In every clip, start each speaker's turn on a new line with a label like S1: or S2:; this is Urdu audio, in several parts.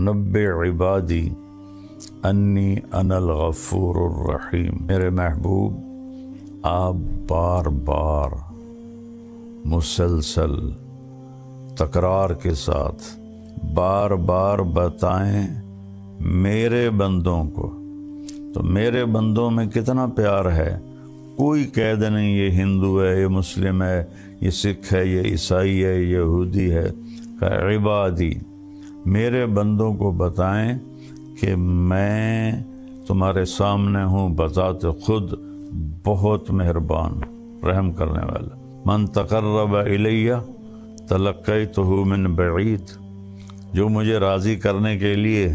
S1: نبئ عبادی انی انا الغفور الرحیم۔ میرے محبوب آپ بار بار مسلسل تکرار کے ساتھ بار بار بتائیں میرے بندوں کو، تو میرے بندوں میں کتنا پیار ہے۔ کوئی قید نہیں یہ ہندو ہے، یہ مسلم ہے، یہ سکھ ہے، یہ عیسائی ہے، یہ یہودی ہے۔ کہ عبادی، میرے بندوں کو بتائیں کہ میں تمہارے سامنے ہوں بذات خود بہت مہربان رحم کرنے والا۔ من تقرب الیہ تلقیتہ من بعید، جو مجھے راضی کرنے کے لیے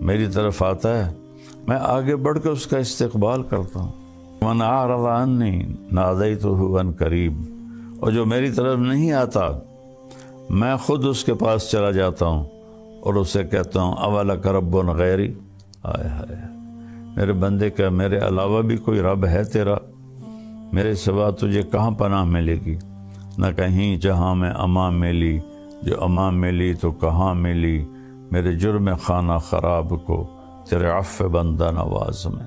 S1: میری طرف آتا ہے میں آگے بڑھ کے اس کا استقبال کرتا ہوں۔ من اعرض عنی نادیتہ عن قریب، اور جو میری طرف نہیں آتا میں خود اس کے پاس چلا جاتا ہوں اور اسے کہتا ہوں اولک رب غیری، ہائے ہائے میرے بندے کا میرے علاوہ بھی کوئی رب ہے تیرا؟ میرے سوا تجھے کہاں پناہ ملے گی؟ نہ کہیں جہاں میں امان ملی، جو امان ملی تو کہاں ملی میرے جرم خانہ خراب کو تیرے عفو بندہ نواز میں۔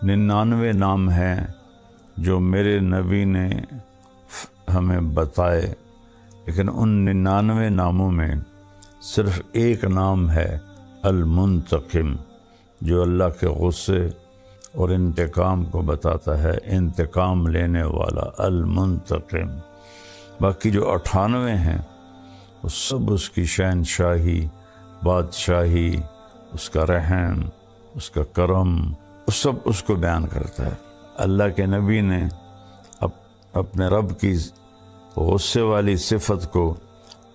S1: 99 نام ہیں جو میرے نبی نے ہمیں بتائے، لیکن ان 99 ناموں میں صرف ایک نام ہے المنتقم، جو اللہ کے غصے اور انتقام کو بتاتا ہے، انتقام لینے والا المنتقم۔ باقی جو 98 ہیں وہ سب اس کی شہنشاہی، بادشاہی، اس کا رحم، اس کا کرم، سب اس کو بیان کرتا ہے۔ اللہ کے نبی نے اپنے رب کی غصے والی صفت کو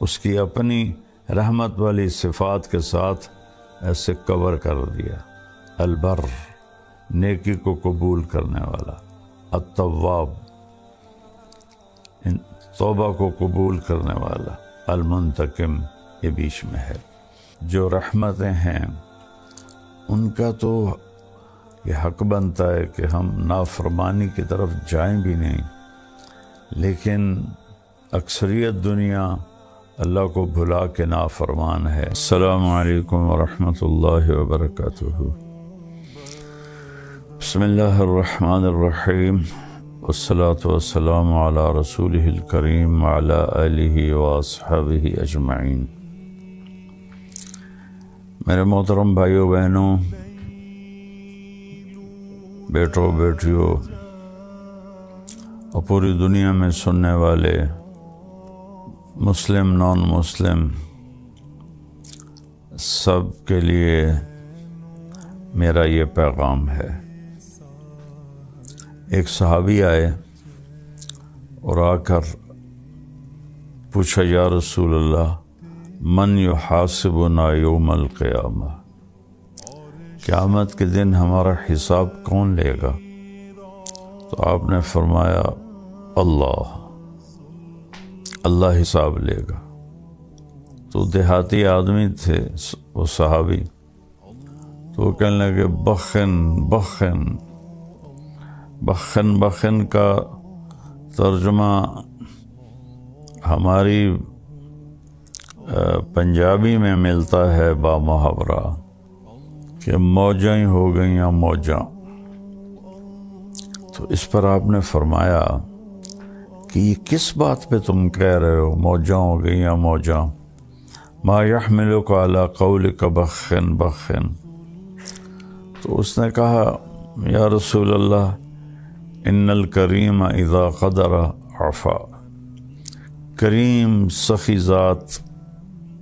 S1: اس کی اپنی رحمت والی صفات کے ساتھ ایسے کور کر دیا۔ البر، نیکی کو قبول کرنے والا، التواب، توبہ کو قبول کرنے والا، المنتقم یہ بیچ میں ہے۔ جو رحمتیں ہیں ان کا تو یہ حق بنتا ہے کہ ہم نافرمانی کی طرف جائیں بھی نہیں، لیکن اکثریت دنیا اللہ کو بھلا کے نافرمان ہے۔ السلام علیکم ورحمۃ اللہ وبرکاتہ۔ بسم اللہ الرحمن الرحیم، والصلاة والسلام علی رسولہ الکریم وعلی آلہ واصحابہ اجمعین۔ میرے محترم بھائیوں بہنوں، بیٹوں بیٹیوں اور پوری دنیا میں سننے والے مسلم نان مسلم سب کے لیے میرا یہ پیغام ہے۔ ایک صحابی آئے اور آ کر پوچھا، یا رسول اللہ من یحاسبنا یوم القیامہ، قیامت کے دن ہمارا حساب کون لے گا؟ تو آپ نے فرمایا اللہ حساب لے گا۔ تو دیہاتی آدمی تھے وہ صحابی، تو وہ کہنے لگے بخن کا ترجمہ ہماری پنجابی میں ملتا ہے با محاورہ کہ موجاں ہی ہو گئیں موجاں۔ تو اس پر آپ نے فرمایا کہ یہ کس بات پہ تم کہہ رہے ہو موجاں ہو گئیں یا موجاں؟ ما یحملک علی قولک بخن۔ تو اس نے کہا، یا رسول اللہ ان الکریم اذا قدر عفا، کریم سخی ذات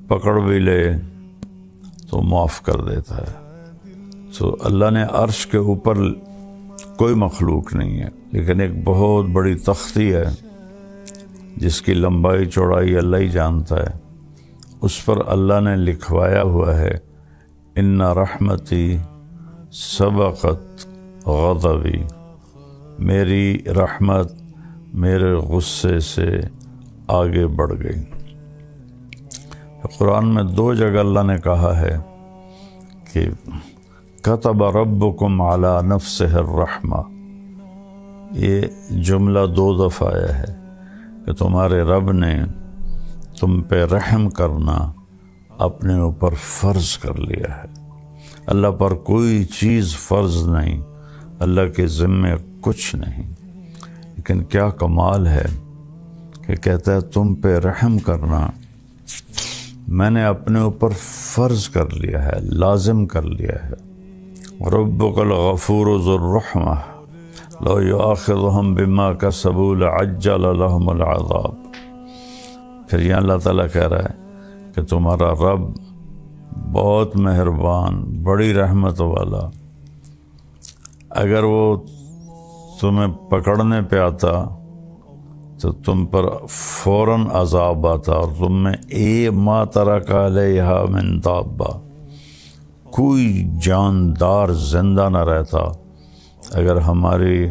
S1: پکڑ بھی لے تو معاف کر دیتا ہے۔ تو اللہ نے عرش کے اوپر کوئی مخلوق نہیں ہے، لیکن ایک بہت بڑی تختی ہے جس کی لمبائی چوڑائی اللہ ہی جانتا ہے، اس پر اللہ نے لکھوایا ہوا ہے ان رحمتی سبقت غضبی، میری رحمت میرے غصے سے آگے بڑھ گئی۔ قرآن میں 2 جگہ اللہ نے کہا ہے کہ کتب ربکم علی نفسہ الرحمہ، یہ جملہ 2 دفعہ آیا ہے کہ تمہارے رب نے تم پہ رحم کرنا اپنے اوپر فرض کر لیا ہے۔ اللہ پر کوئی چیز فرض نہیں، اللہ کے ذمے کچھ نہیں، لیکن کیا کمال ہے کہ کہتا ہے تم پہ رحم کرنا میں نے اپنے اوپر فرض کر لیا ہے، لازم کر لیا ہے۔ ربک الغفور ذو الرحمہ لو یؤاخذہم بما کسبوا لعجل لہم العذاب۔ پھر یہ اللہ تعالیٰ کہہ رہا ہے کہ تمہارا رب بہت مہربان، بڑی رحمت والا، اگر وہ تمہیں پکڑنے پہ آتا تو تم پر فوراً عذاب آتا اور تم میں ما ترک علیہا من دابہ، کوئی جاندار زندہ نہ رہتا اگر ہماری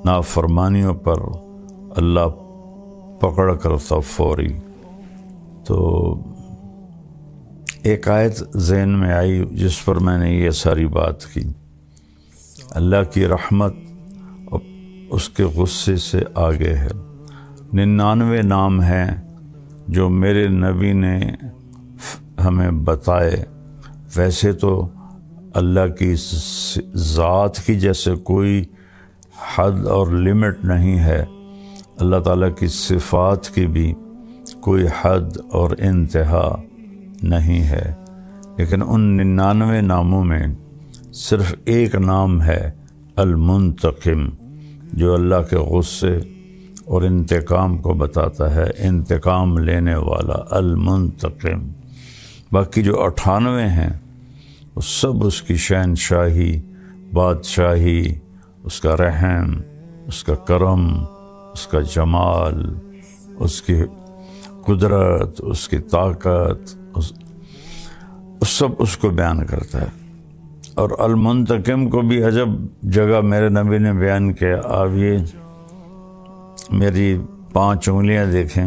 S1: نافرمانیوں پر اللہ پکڑ کرتا فوری۔ تو ایک آیت ذہن میں آئی جس پر میں نے یہ ساری بات کی، اللہ کی رحمت اس کے غصے سے آگے ہے۔ 99 نام ہیں جو میرے نبی نے ہمیں بتائے، ویسے تو اللہ کی ذات کی جیسے کوئی حد اور لمٹ نہیں ہے، اللہ تعالیٰ کی صفات کی بھی کوئی حد اور انتہا نہیں ہے، لیکن ان 99 ناموں میں صرف ایک نام ہے المنتقم، جو اللہ کے غصے اور انتقام کو بتاتا ہے، انتقام لینے والا المنتقم۔ باقی جو 98 ہیں وہ سب اس کی شہنشاہی، بادشاہی، اس کا رحم، اس کا کرم، اس کا جمال، اس کی قدرت، اس کی طاقت، سب اس کو بیان کرتا ہے۔ اور المنتقم کو بھی عجب جگہ میرے نبی نے بیان کیا۔ آپ یہ میری 5 انگلیاں دیکھیں،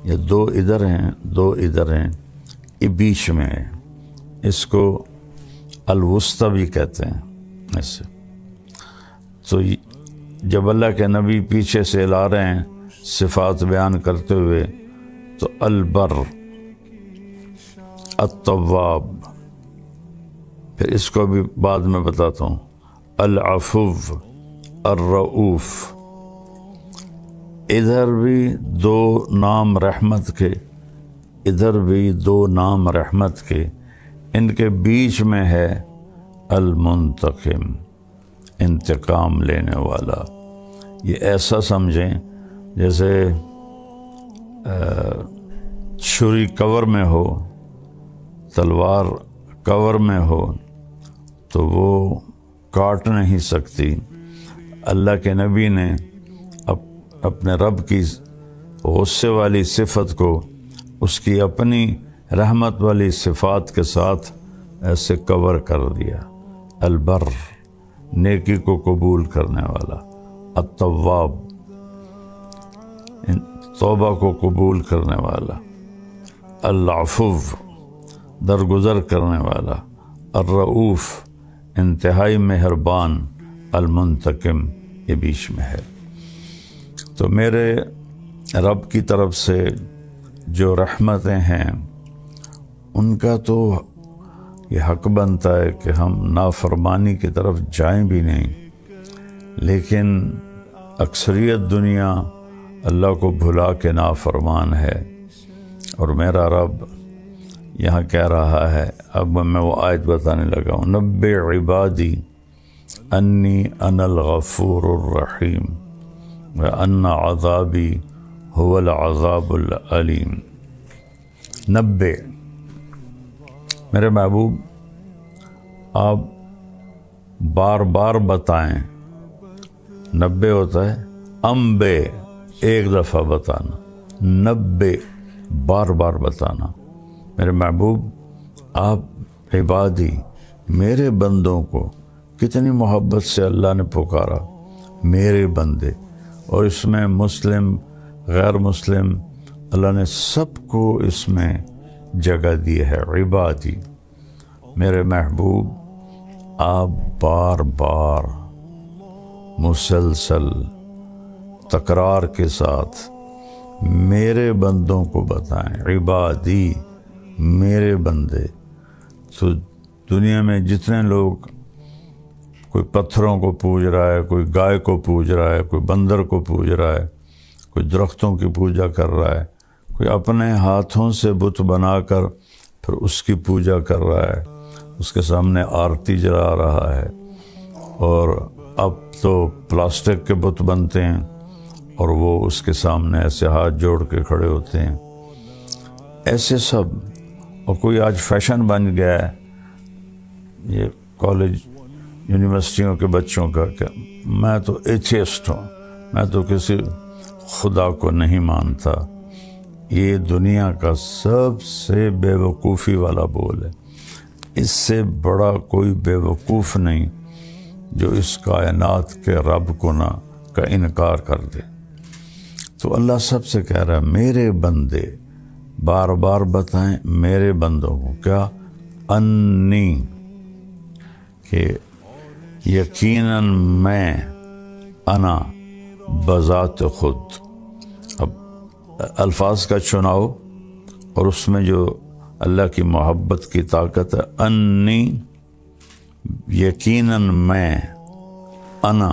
S1: یہ 2 ادھر ہیں، 2 ادھر ہیں، یہ بیچ میں ہے، اس کو الوسطی بھی کہتے ہیں ایسے۔ تو جب اللہ کے نبی پیچھے سے لا رہے ہیں صفات بیان کرتے ہوئے تو البر، التواب، پھر اس کو بھی بعد میں بتاتا ہوں، العفو، الرؤوف، ادھر بھی 2 نام رحمت کے، ادھر بھی 2 نام رحمت کے، ان کے بیچ میں ہے المنتقم، انتقام لینے والا۔ یہ ایسا سمجھیں جیسے چھری کور میں ہو، تلوار کور میں ہو تو وہ کاٹ نہیں سکتی۔ اللہ کے نبی نے اپنے رب کی غصے والی صفت کو اس کی اپنی رحمت والی صفات کے ساتھ ایسے کور کر دیا۔ البر، نیکی کو قبول کرنے والا، التواب، توبہ کو قبول کرنے والا، العفو، درگزر کرنے والا، الرؤوف، انتہائی مہربان، المنتقم، یہ بیچ میں ہے۔ تو میرے رب کی طرف سے جو رحمتیں ہیں ان کا تو یہ حق بنتا ہے کہ ہم نافرمانی کی طرف جائیں بھی نہیں، لیکن اکثریت دنیا اللہ کو بھلا کے نافرمان ہے۔ اور میرا رب یہاں کہہ رہا ہے، اب میں وہ آیت بتانے لگا ہوں، نبئ عبادی انی انا الغفور الرحیم وان عذابی هو العذاب العلیم۔ 90، میرے محبوب آپ بار بار بتائیں، 90 ہوتا ہے امبے، ایک دفعہ بتانا، 90 بار بار بتانا۔ میرے محبوب آپ عبادی، میرے بندوں کو، کتنی محبت سے اللہ نے پکارا، میرے بندے، اور اس میں مسلم، غیر مسلم، اللہ نے سب کو اس میں جگہ دی ہے۔ عبادی، میرے محبوب آپ بار بار مسلسل تکرار کے ساتھ میرے بندوں کو بتائیں، عبادی، میرے بندے. تو دنیا میں جتنے لوگ کوئی پتھروں کو پوج رہا ہے, کوئی گائے کو پوج رہا ہے, کوئی بندر کو پوج رہا ہے, کوئی درختوں کی پوجا کر رہا ہے, کوئی اپنے ہاتھوں سے بت بنا کر پھر اس کی پوجا کر رہا ہے, اس کے سامنے آرتی جلا رہا ہے. اور اب تو پلاسٹک کے بت بنتے ہیں اور وہ اس کے سامنے ایسے ہاتھ جوڑ کے کھڑے ہوتے ہیں, ایسے سب. اور کوئی آج فیشن بن گیا ہے یہ کالج یونیورسٹیوں کے بچوں کا کہ میں تو ایتھیسٹ ہوں, میں تو کسی خدا کو نہیں مانتا. یہ دنیا کا سب سے بے وقوفی والا بول ہے. اس سے بڑا کوئی بے وقوف نہیں جو اس کائنات کے رب کو نہ کا انکار کر دے. تو اللہ سب سے کہہ رہا ہے میرے بندے, بار بار بتائیں میرے بندوں کو کیا, انی, کہ یقیناً میں, انا بذات خود. اب الفاظ کا چناؤ اور اس میں جو اللہ کی محبت کی طاقت ہے. انی یقیناً میں, انا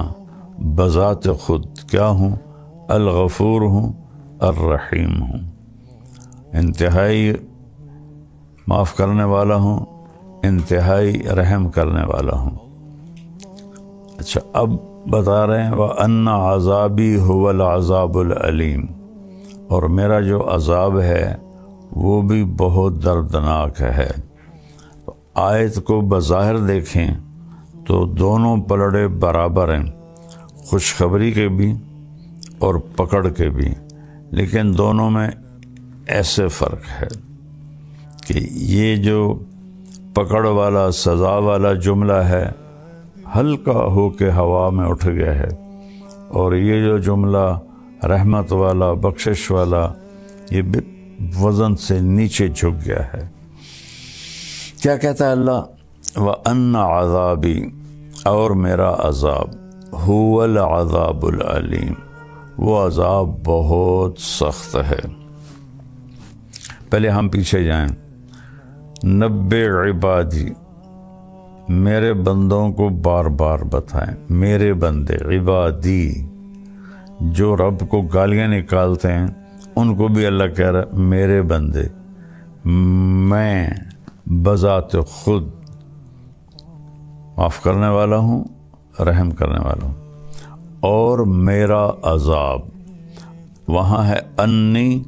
S1: بذات خود کیا ہوں, الغفور ہوں, الرحیم ہوں, انتہائی معاف کرنے والا ہوں, انتہائی رحم کرنے والا ہوں. اچھا اب بتا رہے ہیں وَأَنَّ عَذَابِي هُوَ الْعَذَابُ الْعَلِيمُ, اور میرا جو عذاب ہے وہ بھی بہت دردناک ہے. آیت کو بظاہر دیکھیں تو دونوں پلڑے برابر ہیں, خوشخبری کے بھی اور پکڑ کے بھی, لیکن دونوں میں ایسے فرق ہے کہ یہ جو پکڑ والا سزا والا جملہ ہے ہلکا ہو کے ہوا میں اٹھ گیا ہے, اور یہ جو جملہ رحمت والا بخشش والا یہ وزن سے نیچے جھک گیا ہے. کیا کہتا ہے اللہ, وَأَنَّ عَذَابِي, اور میرا عذاب, هُوَ الْعَذَابُ الْعَلِيمُ, وہ عذاب بہت سخت ہے. پہلے ہم پیچھے جائیں. نبّئ عبادی, میرے بندوں کو بار بار بتائیں, میرے بندے عبادی, جو رب کو گالیاں نکالتے ہیں ان کو بھی اللہ کہہ رہا ہے میرے بندے, میں بذات خود معاف کرنے والا ہوں, رحم کرنے والا ہوں. اور میرا عذاب, وہاں ہے انی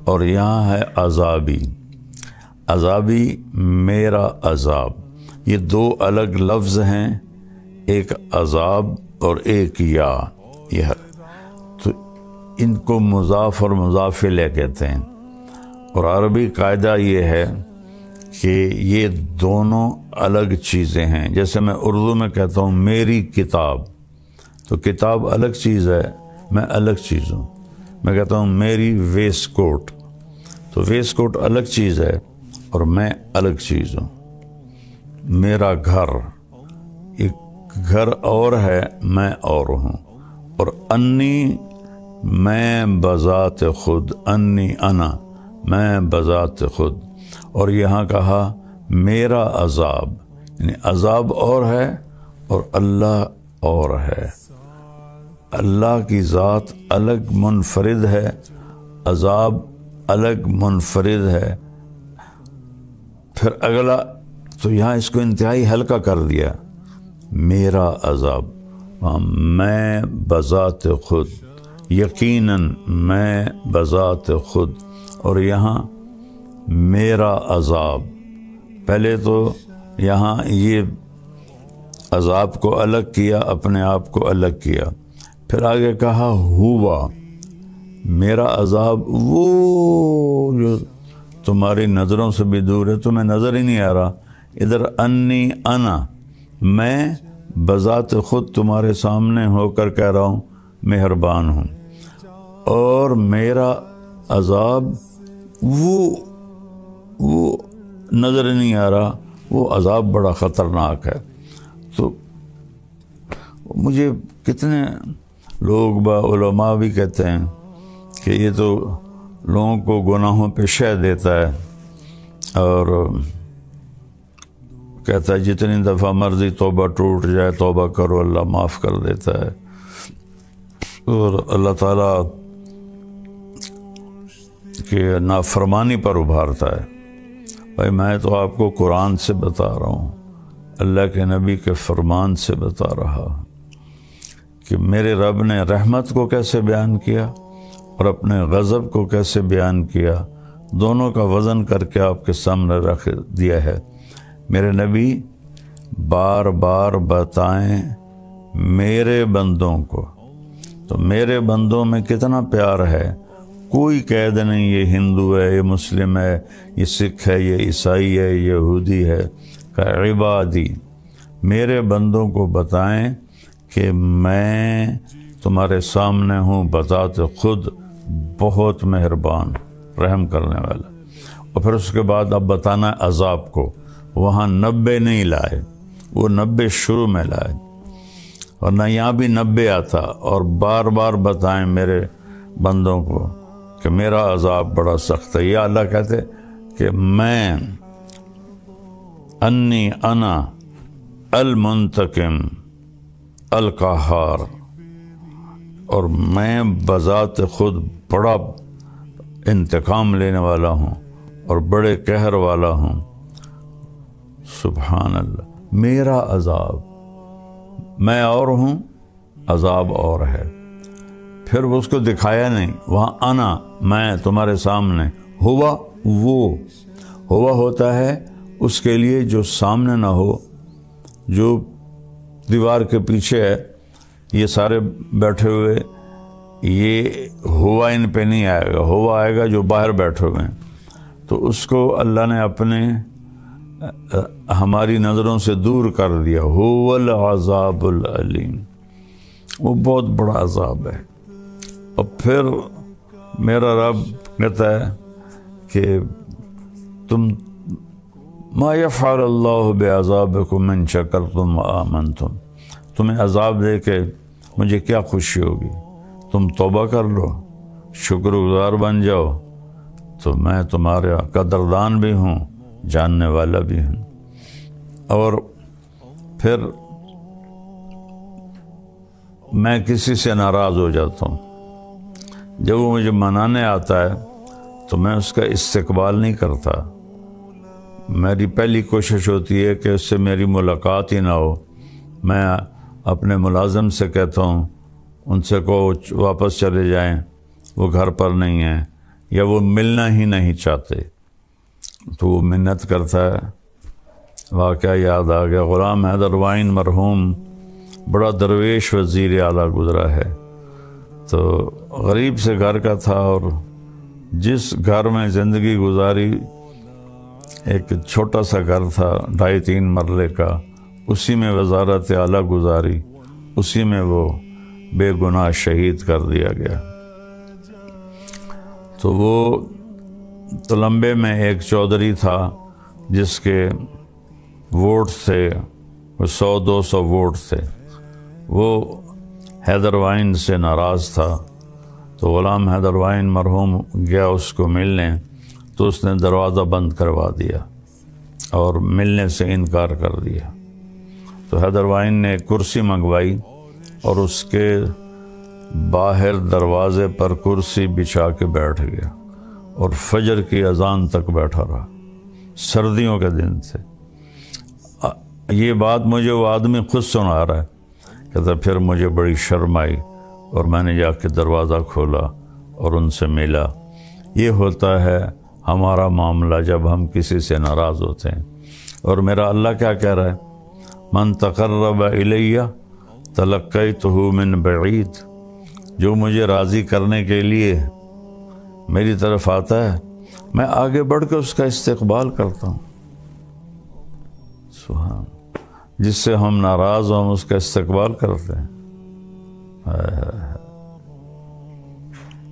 S1: اور یہاں ہے عذابی. عذابی میرا عذاب, یہ دو الگ لفظ ہیں, ایک عذاب اور ایک یا. یہ تو ان کو مضاف اور مضاف الیہ کہتے ہیں. اور عربی قاعدہ یہ ہے کہ یہ دونوں الگ چیزیں ہیں. جیسے میں اردو میں کہتا ہوں میری کتاب, تو کتاب الگ چیز ہے, میں الگ چیز ہوں. میں کہتا ہوں میری ویسٹ کوٹ, تو ویسٹ کوٹ الگ چیز ہے اور میں الگ چیز ہوں. میرا گھر, ایک گھر اور ہے, میں اور ہوں. اور انی, میں بذات خود, انی انا, میں بذات خود. اور یہاں کہا میرا عذاب, یعنی عذاب اور ہے اور اللہ اور ہے. اللہ کی ذات الگ منفرد ہے, عذاب الگ منفرد ہے. پھر اگلا تو یہاں اس کو انتہائی ہلکا کر دیا, میرا عذاب, میں بذات خود, یقیناً میں بذات خود. اور یہاں میرا عذاب, پہلے تو یہاں یہ عذاب کو الگ کیا, اپنے آپ کو الگ کیا. پھر آگے کہا ہوا, میرا عذاب وہ جو تمہاری نظروں سے بھی دور ہے, تمہیں نظر ہی نہیں آ رہا. ادھر انی انا, میں بذات خود تمہارے سامنے ہو کر کہہ رہا ہوں مہربان ہوں. اور میرا عذاب وہ نظر نہیں آ رہا, وہ عذاب بڑا خطرناک ہے. تو مجھے کتنے لوگ علماء بھی کہتے ہیں کہ یہ تو لوگوں کو گناہوں پہ شہ دیتا ہے. اور کہتا ہے جتنی دفعہ مرضی توبہ ٹوٹ جائے توبہ کرو، اللہ معاف کر دیتا ہے۔ اور اللہ تعالیٰ کہ نافرمانی پر ابھارتا ہے۔ بھائی میں تو آپ کو قرآن سے بتا رہا ہوں، اللہ کے نبی کے فرمان سے بتا رہا کہ میرے رب نے رحمت کو کیسے بیان کیا اور اپنے غضب کو کیسے بیان کیا، دونوں کا وزن کر کے آپ کے سامنے رکھ دیا ہے۔ میرے نبی بار بار بتائیں میرے بندوں کو، تو میرے بندوں میں کتنا پیار ہے۔ کوئی قید نہیں یہ ہندو ہے، یہ مسلم ہے، یہ سکھ ہے، یہ عیسائی ہے، یہ یہودی ہے۔ کہ عبادی، میرے بندوں کو بتائیں کہ میں تمہارے سامنے ہوں بذات خود بہت مہربان رحم کرنے والا۔ اور پھر اس کے بعد اب بتانا عذاب کو، وہاں 90 نہیں لائے، وہ 90 شروع میں لائے، اور نہ یہاں بھی 90 آتا۔ اور بار بار بتائیں میرے بندوں کو کہ میرا عذاب بڑا سخت ہے۔ یا اللہ کہتے کہ میں انی انا المنتقم القہار، اور میں بذات خود بڑا انتقام لینے والا ہوں اور بڑے قہر والا ہوں۔ سبحان اللہ، میرا عذاب، میں اور ہوں، عذاب اور ہے۔ پھر وہ اس کو دکھایا نہیں، وہاں انا، میں تمہارے سامنے، ہوا، وہ ہوا ہوتا ہے اس کے لیے جو سامنے نہ ہو، جو دیوار کے پیچھے ہے، یہ سارے بیٹھے ہوئے، یہ ہوا ان پہ نہیں آئے گا، ہوا آئے گا جو باہر بیٹھے ہوئے ہیں۔ تو اس کو اللہ نے اپنے ہماری نظروں سے دور کر دیا۔ هو العذاب العلیم، وہ بہت بڑا عذاب ہے۔ اور پھر میرا رب کہتا ہے کہ تم ما یفعل اللہ بعذابکم ان شکرتم وآمنتم، تمہیں عذاب دے کے مجھے کیا خوشی ہوگی، تم توبہ کر لو، شکر گزار بن جاؤ، تو میں تمہارا قدردان بھی ہوں، جاننے والا بھی ہوں۔ اور پھر میں کسی سے ناراض ہو جاتا ہوں، جب وہ مجھے منانے آتا ہے تو میں اس کا استقبال نہیں کرتا۔ میری پہلی کوشش ہوتی ہے کہ اس سے میری ملاقات ہی نہ ہو۔ میں اپنے ملازم سے کہتا ہوں ان سے کہو واپس چلے جائیں، وہ گھر پر نہیں ہیں، یا وہ ملنا ہی نہیں چاہتے۔ تو وہ منت کرتا ہے۔ واقعہ یاد آ گیا، غلام حیدر وائن مرحوم بڑا درویش وزیر اعلیٰ گزرا ہے، تو غریب سے گھر کا تھا، اور جس گھر میں زندگی گزاری ایک چھوٹا سا گھر تھا 2.5-3 مرلے کا، اسی میں وزارت اعلیٰ گزاری، اسی میں وہ بے گناہ شہید کر دیا گیا۔ تو وہ تلمبے میں ایک چودھری تھا جس کے ووٹ تھے 100-200 ووٹ تھے، وہ حیدر وائن سے ناراض تھا، تو غلام حیدر وائن مرحوم گیا اس کو ملنے، تو اس نے دروازہ بند کروا دیا اور ملنے سے انکار کر دیا۔ تو حیدر وائن نے ایک کرسی منگوائی اور اس کے باہر دروازے پر کرسی بچھا کے بیٹھ گیا، اور فجر کی اذان تک بیٹھا رہا، سردیوں کے دن تھے۔ یہ بات مجھے وہ آدمی خود سنا رہا ہے، کہتا پھر مجھے بڑی شرم آئی اور میں نے جا کے دروازہ کھولا اور ان سے ملا۔ یہ ہوتا ہے ہمارا معاملہ جب ہم کسی سے ناراض ہوتے ہیں۔ اور میرا اللہ کیا کہہ رہا ہے؟ من تقرب الیہ تلقیتہ من بعید، جو مجھے راضی کرنے کے لیے میری طرف آتا ہے میں آگے بڑھ کے اس کا استقبال کرتا ہوں۔ سبحان، جس سے ہم ناراض ہوں ہم اس کا استقبال کرتے ہیں۔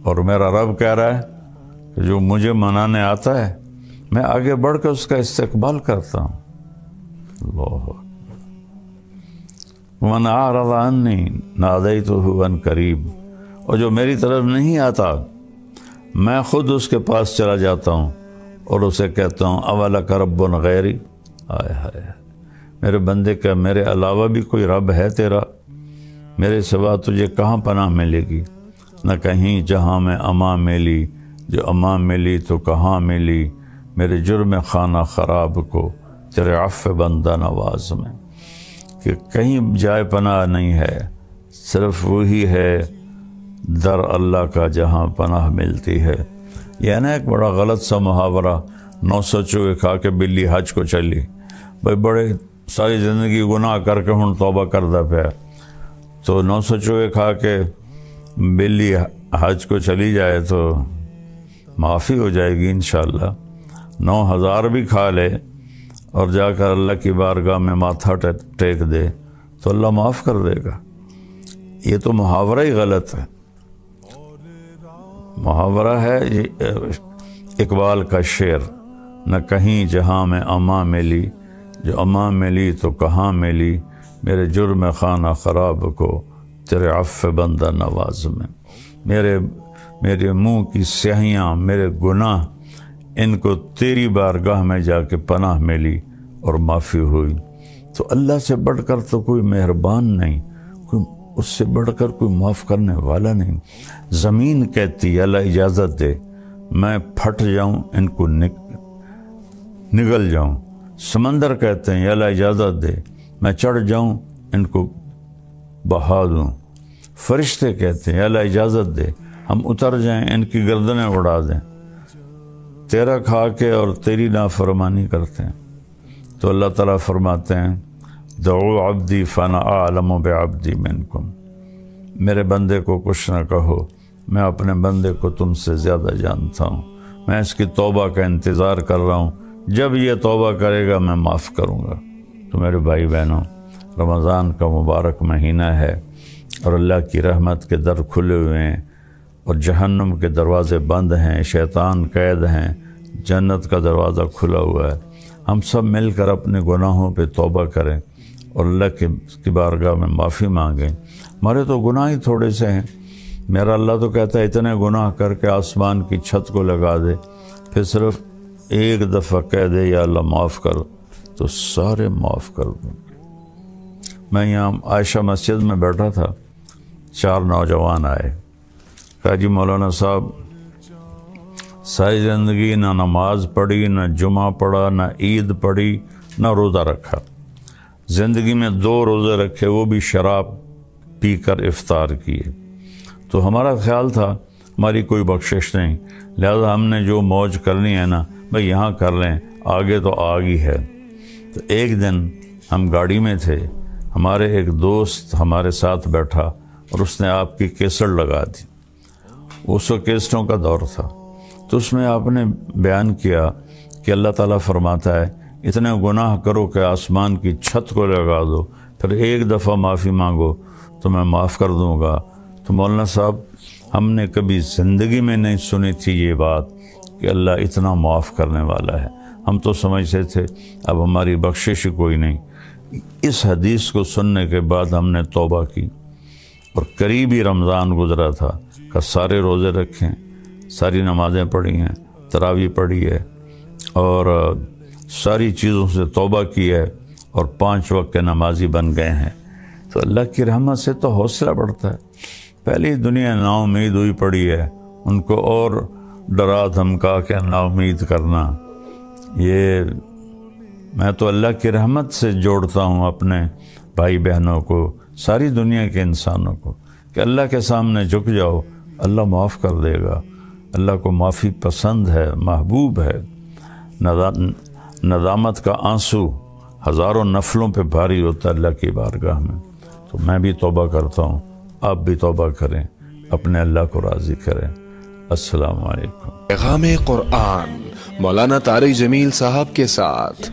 S1: اور میرا رب کہہ رہا ہے کہ جو مجھے منانے آتا ہے میں آگے بڑھ کے اس کا استقبال کرتا ہوں۔ اللہ من اعرض عنی نادیتہ عن قریب، اور جو میری طرف نہیں آتا میں خود اس کے پاس چلا جاتا ہوں اور اسے کہتا ہوں اولک ربٌ غیری، آئے ہائے میرے بندے کا میرے علاوہ بھی کوئی رب ہے تیرا؟ میرے سوا تجھے کہاں پناہ ملے گی؟ نہ کہیں جہاں میں امان ملی، جو امان ملی تو کہاں ملی، میرے جرم خانہ خراب کو تیرے عفو بندہ نواز میں، کہ کہیں جائے پناہ نہیں ہے، صرف وہی ہے در اللہ کا جہاں پناہ ملتی ہے۔ یہ نا ایک بڑا غلط سا محاورہ، 900 چوہے کھا کے بلی حج کو چلی، بھائی بڑے ساری زندگی گناہ کر کے ہن توبہ کردا پیا، تو 900 چوہے کھا کے بلی حج کو چلی جائے تو معافی ہو جائے گی انشاءاللہ۔ 9000 بھی کھا لے اور جا کر اللہ کی بارگاہ میں ماتھا ٹیک دے تو اللہ معاف کر دے گا۔ یہ تو محاورہ ہی غلط ہے، محاورہ ہے اقبال کا شعر، نہ کہیں جہاں میں امان ملی، جو امان ملی تو کہاں ملی، میرے جرم خانہ خراب کو تیرے عفو بندہ نواز میں، میرے منہ کی سیاہیاں، میرے گناہ، ان کو تیری بارگاہ میں جا کے پناہ ملی اور معافی ہوئی۔ تو اللہ سے بڑھ کر تو کوئی مہربان نہیں، کوئی اس سے بڑھ کر کوئی معاف کرنے والا نہیں۔ زمین کہتی ہے اللہ اجازت دے میں پھٹ جاؤں، ان کو نگل جاؤں۔ سمندر کہتے ہیں اللہ اجازت دے میں چڑھ جاؤں، ان کو بہا دوں۔ فرشتے کہتے ہیں اللہ اجازت دے ہم اتر جائیں، ان کی گردنیں اڑا دیں۔ تیرا کھا کے اور تیری نافرمانی کرتے ہیں تو اللہ تعالیٰ فرماتے ہیں دعو عبدی فانا اعلم بعبدی منکم، میرے بندے کو کچھ نہ کہو، میں اپنے بندے کو تم سے زیادہ جانتا ہوں، میں اس کی توبہ کا انتظار کر رہا ہوں، جب یہ توبہ کرے گا میں معاف کروں گا۔ تو میرے بھائی بہنوں، رمضان کا مبارک مہینہ ہے اور اللہ کی رحمت کے در کھلے ہوئے ہیں اور جہنم کے دروازے بند ہیں، شیطان قید ہیں، جنت کا دروازہ کھلا ہوا ہے۔ ہم سب مل کر اپنے گناہوں پہ توبہ کریں اور اللہ کی بارگاہ میں معافی مانگیں۔ ہمارے تو گناہ ہی تھوڑے سے ہیں، میرا اللہ تو کہتا ہے اتنے گناہ کر کے آسمان کی چھت کو لگا دے، پھر صرف ایک دفعہ کہہ دے یا اللہ معاف کر تو سارے معاف کر دوں۔ میں یہاں عائشہ مسجد میں بیٹھا تھا، 4 نوجوان آئے، کہا جی مولانا صاحب ساری زندگی نہ نماز پڑھی، نہ جمعہ پڑھا، نہ عید پڑھی، نہ روزہ رکھا، زندگی میں 2 روزے رکھے وہ بھی شراب پی کر افطار کیے۔ تو ہمارا خیال تھا ہماری کوئی بخشش نہیں، لہذا ہم نے جو موج کرنی ہے نا بھئی یہاں کر لیں، آگے تو آگی ہے۔ تو ایک دن ہم گاڑی میں تھے، ہمارے ایک دوست ہمارے ساتھ بیٹھا اور اس نے آپ کی کیسٹ لگا دی، اس کو کیسٹوں کا دور تھا، تو اس میں آپ نے بیان کیا کہ اللہ تعالیٰ فرماتا ہے اتنے گناہ کرو کہ آسمان کی چھت کو لگا دو، پھر ایک دفعہ معافی مانگو تو میں معاف کر دوں گا۔ تو مولانا صاحب ہم نے کبھی زندگی میں نہیں سنی تھی یہ بات کہ اللہ اتنا معاف کرنے والا ہے، ہم تو سمجھتے تھے اب ہماری بخشش کوئی نہیں۔ اس حدیث کو سننے کے بعد ہم نے توبہ کی اور قریبی رمضان گزرا تھا کہ سارے روزے رکھیں، ساری نمازیں پڑھی ہیں، تراویح پڑھی ہے اور ساری چیزوں سے توبہ کی ہے اور 5 وقت کے نمازی بن گئے ہیں۔ تو اللہ کی رحمت سے تو حوصلہ بڑھتا ہے۔ پہلی دنیا نا امید ہوئی پڑی ہے، ان کو اور ڈرا دھمکا کے نا امید کرنا، یہ میں تو اللہ کی رحمت سے جوڑتا ہوں اپنے بھائی بہنوں کو، ساری دنیا کے انسانوں کو، کہ اللہ کے سامنے جھک جاؤ، اللہ معاف کر دے گا۔ اللہ کو معافی پسند ہے، محبوب ہے۔ ندامت کا آنسو ہزاروں نفلوں پہ بھاری ہوتا ہے اللہ کی بارگاہ میں۔ تو میں بھی توبہ کرتا ہوں، آپ بھی توبہ کریں، اپنے اللہ کو راضی کریں۔ السلام علیکم۔
S2: پیغام قرآن مولانا طارق جمیل صاحب کے ساتھ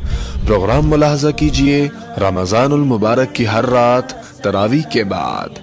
S2: پروگرام ملاحظہ کیجئے رمضان المبارک کی ہر رات تراویح کے بعد۔